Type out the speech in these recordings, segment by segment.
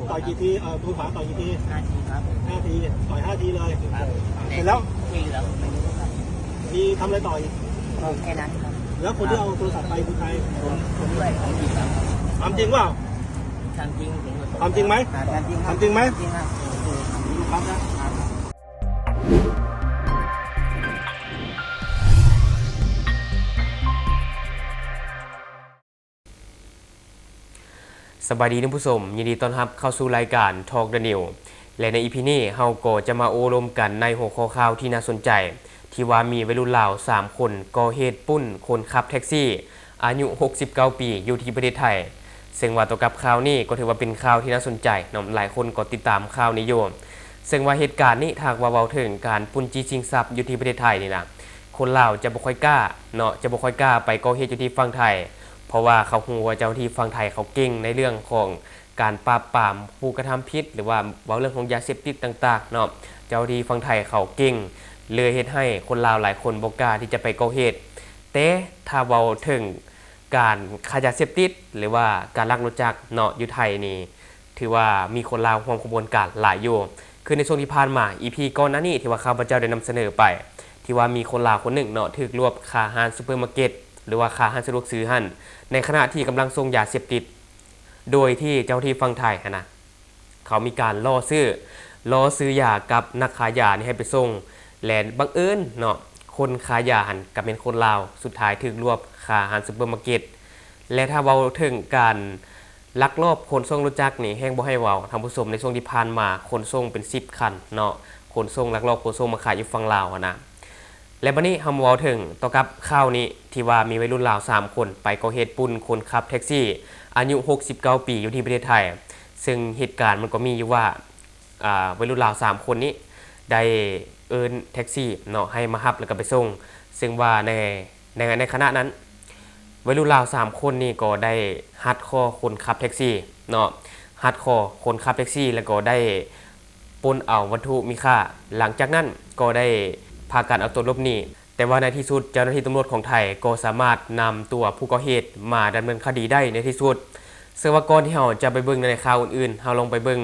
ต่อยกี่ทีมือขวาต่อยกี่ที5 ทีครับ5 ทีต่อย5 ทีเลยครับเสร็จแล้วที่เหลือผมไม่รู้ครับมีทำอะไรต่อยแค่นั้นครับแล้วคนที่เอาโทรศัพท์ไปคือใครผมด้วยของจริงครับทำจริงเปล่าทำจริงทำจริงไหมทำจริงครับทำจริงไหมจริงครับดูครับนะสวัสดีท่านผู้ชมยินดีต้อนรับเข้าสู่รายการ Talk the New และใน EP นี้เฮาก็จะมาโอ้ลมกันในหัวข้อข่าวที่น่าสนใจที่ว่ามีวัยรุ่นลาว3คนก่อเหตุปุ้นคนขับแท็กซี่อายุ69 ปีอยู่ที่ประเทศไทยซึ่งว่าตัวกับข่าวนี้ก็ถือว่าเป็นข่าวที่น่าสนใจเนาะหลายคนก็ติดตามข่าวนี้อยู่ซึ่งว่าเหตุการณ์นี้ถ้าว่าเว้าถึงการปุ้นจี้ชิงทรัพย์อยู่ที่ประเทศไทยนี่นะคนลาวจะบ่ค่อยกล้าเนาะจะบ่ค่อยกล้าไปก่อเหตุอยู่ที่ฝั่งไทยเพราะว่าเขาฮู้ว่าเจ้าหน้าที่ฝั่งไทยเขาเก่งในเรื่องของการปราบปรามผู้กระทำผิดหรือว่าเว้าเรื่องของยาเสพติดต่างๆเนาะเจ้าหน้าที่ฝั่งไทยเขาเก่งเลยเฮ็ดให้คนลาวหลายคนบ่กล้าที่จะไปก่อเหตุแต่ถ้าเว้าถึงการค้ายาเสพติดหรือว่าการลักรถจักรเนาะอยู่ไทยนี่ถือว่ามีคนลาวร่วมขบวนการหลายอยู่คือในช่วงที่ผ่านมา EP ก่อนหน้านี้ที่ว่าข้าพเจ้าได้นำเสนอไปที่ว่ามีคนลาวคนหนึ่งเนาะถูกรวบคาห้างซุปเปอร์มาร์เก็ตหรือว่าคาห้างสะดวกซื้อหั่นในขณะที่กำลังส่งยาเสพติดโดยที่เจ้าที่ฝั่งไทยนะเขามีการล่อซื้อยากับนักขายยานี่ให้ไปส่งและบังเอิญเนาะคนขายยาหันกับเป็นคนลาวสุดท้ายถูกรวบคาห้างซุปเปอร์มาร์เก็ตและถ้าเว้าถึงการลักลอบขนส่งรถจักรนี่แฮงบ่ให้เว้าท่านผู้ชมในช่วงที่ผ่านมาขนส่งเป็น10คันเนาะขนส่งลักลอบขนส่งมาขายอยู่ฝั่งลาวนะและบัดนี้เฮามาเว้าถึงต่อกับข่าวนี้ที่ว่ามีวัยรุ่นลาว3คนไปก่อเหตุปุ้นคนขับแท็กซี่อายุ69 ปีอยู่ที่ประเทศไทยซึ่งเหตุการณ์มันก็มีอยู่ว่าวัยรุ่นลาว3คนนี้ได้เอิ้นแท็กซี่เนาะให้มารับแล้วก็ไปส่งซึ่งว่าในขณะนั้นวัยรุ่นลาว3คนนี่ก็ได้ฮัดคอคนขับแท็กซี่เนาะฮัดคอคนขับแท็กซี่แล้วก็ได้ปล้นเอาวัตถุมีค่าหลังจากนั้นก็ได้พากันเอาตัวหลบหนีแต่ว่าในที่สุดเจ้าหน้าที่ตำรวจของไทยก็สามารถนำตัวผู้ก่อเหตุมาดำเนินคดีได้ในที่สุดซึ่งว่าก่อนที่เราจะไปเบิ่งในข่าวอื่นๆเราลงไปเบิ่ง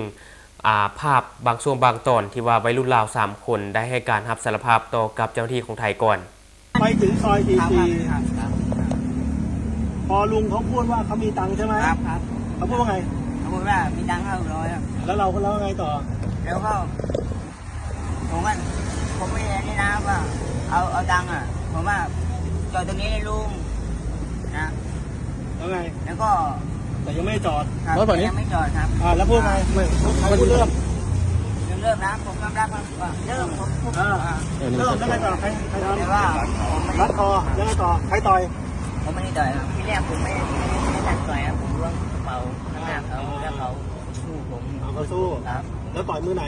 ภาพบางช่วงบางตอนที่ว่าวัยรุ่นลาว3คนได้ให้การรับสารภาพต่อกับเจ้าหน้าที่ของไทยก่อนไปถึงซอย44พอลุงเขาพูดว่าเขามีตังค์ใช่ไหมครับเขาพูดว่าไงเขาบอกว่ามีตังค์500ครับแล้วเราไงต่อแล้วก็ผมไม่ได้นะว่าเอาตังค์ผมว่าจอดตรงนี้เลยลุงนะแล้วไงแล้วก็แต่ยังไม่จอดรถแบบนี้ยังไม่จอดครับแล้วพูดไงใครพูดเริ่มนะผมกำลังเริ่มแล้วไงต่อใครทำแต่ว่ารัดคอแล้วไงต่อใครต่อยผมไม่ได้ต่อยครับที่แรกผมไม่ได้ต่อยครับผมล้วงกระเป๋าข้างหน้าเขาแล้วเขาสู้ผมเขาสู้ครับแล้วต่อยมือไหน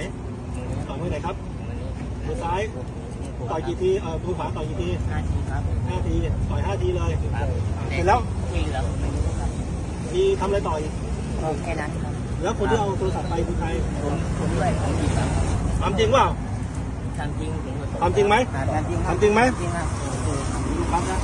ต่อยมือไหนครับมือซ้ายต่อยกี่ทีมือขวาต่อยกี่ที5 ทีครับ5 ทีต่อย5 ทีเลยเสร็จแล้วที่เหลือผมไม่รู้ครับมีทำอะไรต่อยแค่นั้นครับแล้วคนที่เอาโทรศัพท์ไปคือใครผมด้วยของจริงครับทำจริงเปล่าทำจริงไหมทำจริงไหมจริงครับดูครับนะ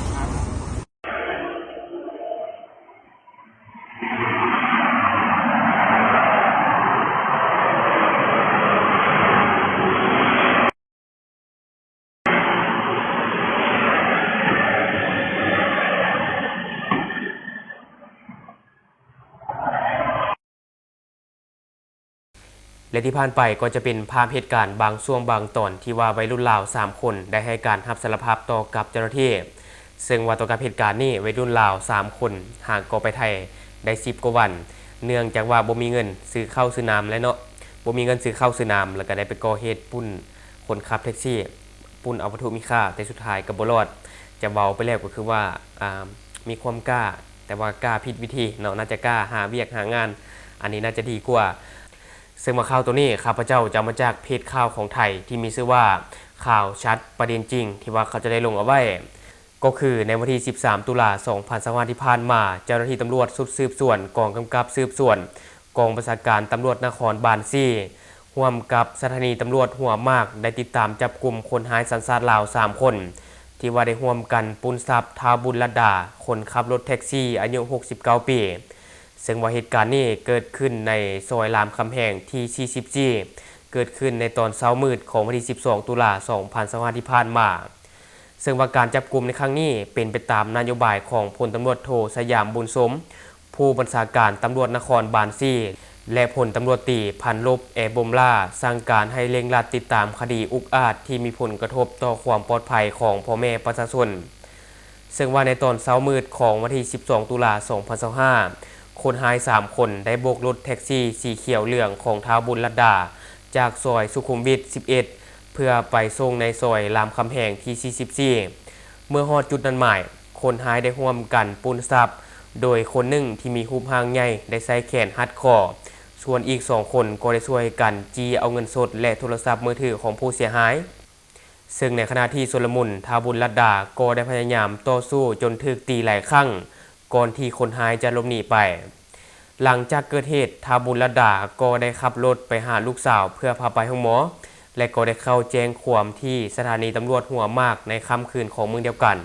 และที่ผ่านไปก็จะเป็นภาพเหตุการณ์บางช่วงบางตอนที่ว่าวัยรุ่นลาว3คนได้ให้การรับสารภาพต่อกับเจ้าหน้าที่ซึ่งว่าต่อกับเหตุการณ์นี้วัยรุ่นลาว3คนห่างก็ไปไทยได้10 กว่าวันเนื่องจากว่าบ่มีเงินซื้อข้าวซื้อน้ำและเนาะบ่มีเงินซื้อข้าวซื้อน้ำแล้วก็ได้ไปก่อเหตุปุ้นคนขับแท็กซี่ปุ้นเอาวัตถุมีค่าแต่สุดท้ายก็บ่รอดจะเบาไปแล้วก็คือว่ามีความกล้าแต่ว่ากล้าผิดวิธีเนาะน่าจะกล้าหาเวียกหางานอันนี้น่าจะดีกว่าซึ่งมาข่าวตัวนี้ข้าพเจ้าจะมาจากเพจข่าวของไทยที่มีชื่อว่าข่าวชัดประเด็นจริงที่ว่าเขาจะได้ลงเอาไว้ก็คือในวันที่13 ตุลาคม 2025 ที่ผ่านมาเจ้าหน้าที่ตำรวจชุดสืบสวนกองกำกับสืบสวนกองบัญชาการตำรวจนครบาล4ร่วมกับสถานีตำรวจหัวหมากได้ติดตามจับกลุ่มคนหายสัญชาติลาว3คนที่ว่าได้ร่วมกันปล้นทรัพย์ท้าวบุญลัดดาคนขับรถแท็กซี่อายุ69 ปี ซึ่งว่าเหตุการณ์นี้เกิดขึ้นในซอยรามคำแหงที่44เกิดขึ้นในตอนเช้ามืดของวันที่12ตุลาคม2025ที่ผ่านมาซึ่งว่าการจับกุมในครั้งนี้เป็นไปตามนโยบายของพลตำรวจโทสยามบุญสมผู้บัญชาการตำรวจนครบาล4และพลตำรวจตรีพันลบแอบมล่าสั่งการให้เร่งรัดติดตามคดีอุกอาจที่มีผลกระทบต่อความปลอดภัยของพ่อแม่ประชาชนซึ่งว่าในตอนเช้ามืดของวันที่12ตุลาคม2025คนหาย3คนได้โบกรถแท็กซี่สีเขียวเหลืองของท้าวบุญลัดดาจากซอยสุขุมวิท11เพื่อไปส่งในซอยรามคำแหงที่44เมื่อฮอดจุดนั้นหมายคนหายได้ร่วมกันปูนซับโดยคนหนึ่งที่มีรูปร่างใหญ่ได้ใส่แขนหัดคอส่วนอีก2คนก็ได้ช่วยกันจี้เอาเงินสดและโทรศัพท์มือถือของผู้เสียหายซึ่งในขณะที่ชุลมุนท้าวบุญลัดดาก็ได้พยายามต่อสู้จนถูกตีหลายครั้งก่อนที่คนหายจะหลบหนีไปหลังจากเกิดเหตุท้าวบุญลัดดาก็ได้ขับรถไปหาลูกสาวเพื่อพาไปห้องหมอและก็ได้เข้าแจ้งความที่สถานีตำรวจหัวหมากในค่ำคืนของมื้อเดียวกัน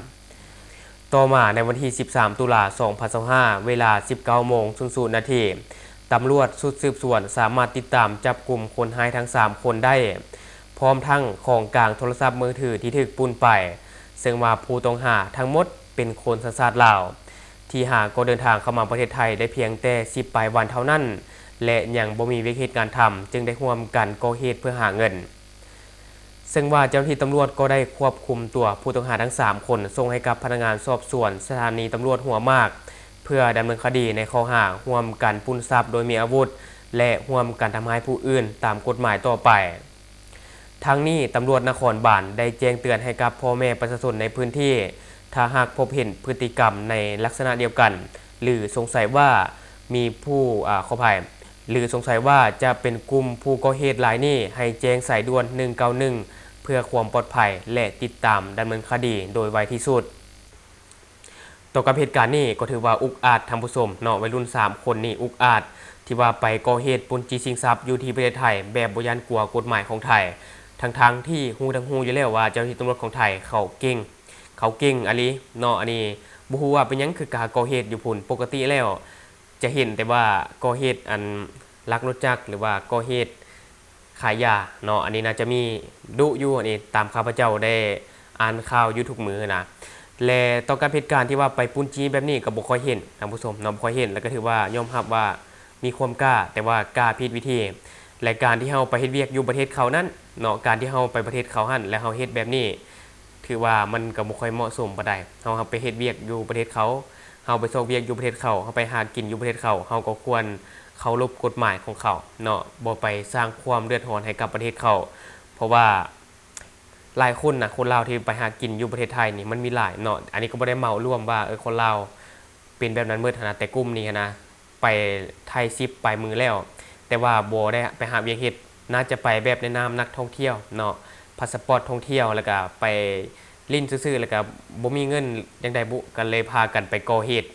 ต่อมาในวันที่13ตุลาคม2025เวลา 19:00 น.ตำรวจชุดสืบสวนสามารถติดตามจับกลุ่มคนหายทั้ง3คนได้พร้อมทั้งของกลางโทรศัพท์มือถือที่ถูกปล้นไปซึ่งว่าผู้ต้องหาทั้งหมดเป็นคนสัญชาติลาวที่หาก็เดินทางเข้ามาประเทศไทยได้เพียงแต่10 ปลายวันเท่านั้นและยังบ่มีวิธีการทำจึงได้ร่วมกันก่อเหตุเพื่อหาเงินซึ่งว่าเจ้าหน้าที่ตำรวจก็ได้ควบคุมตัวผู้ต้องหาทั้ง3คนส่งให้กับพนักงานสอบสวนสถานีตำรวจหัวหมากเพื่อดำเนินคดีในข้อหาร่วมกันปล้นทรัพย์โดยมีอาวุธและร่วมกันทำให้ผู้อื่นตามกฎหมายต่อไปทั้งนี้ตำรวจนครบาลได้แจ้งเตือนให้กับพ่อแม่ประชาชนในพื้นที่ถ้าหากพบเห็นพฤติกรรมในลักษณะเดียวกันหรือสงสัยว่ามีผู้ขออภัยหรือสงสัยว่าจะเป็นกลุ่มผู้ก่อเหตุรายนี้ให้แจ้งสายด่วน191เพื่อความปลอดภัยและติดตามดำเนินคดีโดยไวที่สุดต่อกับเหตุการณ์นี้ก็ถือว่าอุกอาจท่านผู้ชมเนาะวัยรุ่น3คนนี้อุกอาจที่ว่าไปก่อเหตุปล้นจี้ชิงทรัพย์อยู่ที่ประเทศไทยแบบบ่ยันกลัวกฎหมายของไทยทั้งที่ฮู้อยู่แล้วว่าเจ้าหน้าที่ตำรวจของไทยเขาเก่งอะลีเนาะอันนี้บ่ฮู้ว่าเป็นหยังคือการก่อเหตุอยู่พุ่นปกติแล้วจะเห็นแต่ว่าก่อเหตุอันลักรถจักรหรือว่าก่อเหตุขายยาเนาะอันนี้น่าจะมีดุอยู่อันนี้ตามข้าพเจ้าได้อ่านข่าวอยู่ทุกมื้อนะและต่อการเหตุการณ์ที่ว่าไปปล้นจี้แบบนี้ก็บ่ค่อยเห็นท่านผู้ชมเนาะบ่ค่อยเห็นแล้วก็ถือว่ายอมรับว่ามีความกล้าแต่ว่ากล้าผิดวิธีและการที่เฮาไปเฮ็ดเวียกอยู่ประเทศเขานั้นเนาะการที่เฮาไปประเทศเขาหั่นและเฮาเฮ็ดแบบนี้ถือว่ามันก็บ่ค่อยเหมาะสมปานใดเฮาไปเฮ็ดเวียกอยู่ประเทศเขาเฮาไปซอกเวียกอยู่ประเทศเขาเฮาไปหากินอยู่ประเทศเขาเฮาก็ควรเคารพกฎหมายของเขาเนาะบ่ไปสร้างความเดือดร้อนให้กับประเทศเขาเพราะว่าหลายคนคนลาวที่ไปหากินอยู่ประเทศไทยนี่มันมีหลายเนาะอันนี้ก็บ่ได้เหมารวมว่าคนลาวเป็นแบบนั้นเบิดนะแต่กลุ่มนี้นะไปไทย10ไปมือแล้วแต่ว่าบ่ได้ไปหาเวียกเฮ็ดน่าจะไปแบบในนามนักท่องเที่ยวเนาะพาสปอร์ตท่องเที่ยวแล้วก็ไปลิ้นซื่อๆแล้วก็บ่มีเงินจังได๋บุก็เลยพากันไปก่อเหตุ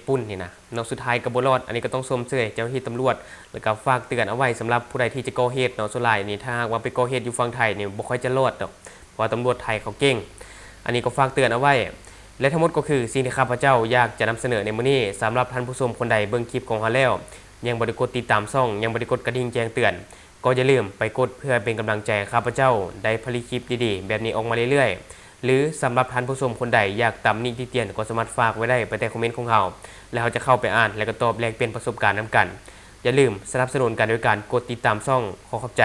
ปุ้นนี่นะเนาะสุดท้ายก็บ่รอดอันนี้ก็ต้องชมเชยเจ้าหน้าที่ตำรวจแล้วก็ฝากเตือนเอาไว้สำหรับผู้ใดที่จะก่อเหตุเนาะส่วนหลายนี่ถ้าหากว่าไปก่อเหตุอยู่ฝั่งไทยนี่บ่ค่อยจะรอดดอกเพราะตำรวจไทยเขาเก่งอันนี้ก็ฝากเตือนเอาไว้และทั้งหมดก็คือสิ่งที่ข้าพเจ้าอยากจะนำเสนอในมื้อนี้สำหรับท่านผู้ชมคนใดเบิ่งคลิปของเฮาแล้วยังบ่ได้กดติดตามช่องยังบ่ได้กดกระดิ่งแจ้งเตือนก็อย่าลืมไปกดเพื่อเป็นกำลังใจข้าพเจ้าได้ผลิตคลิปดีๆแบบนี้ออกมาเรื่อยๆหรือสำหรับท่านผู้ชมคนใดอยากตำหนิติเตียนก็สามารถฝากไว้ได้ไปใต้คอมเมนต์ของเราแล้วเราจะเข้าไปอ่านและก็ตอบแลกเปลี่ยนประสบการณ์นำกันอย่าลืมสนับสนุนกันด้วยการกดติดตามช่องขอขอบใจ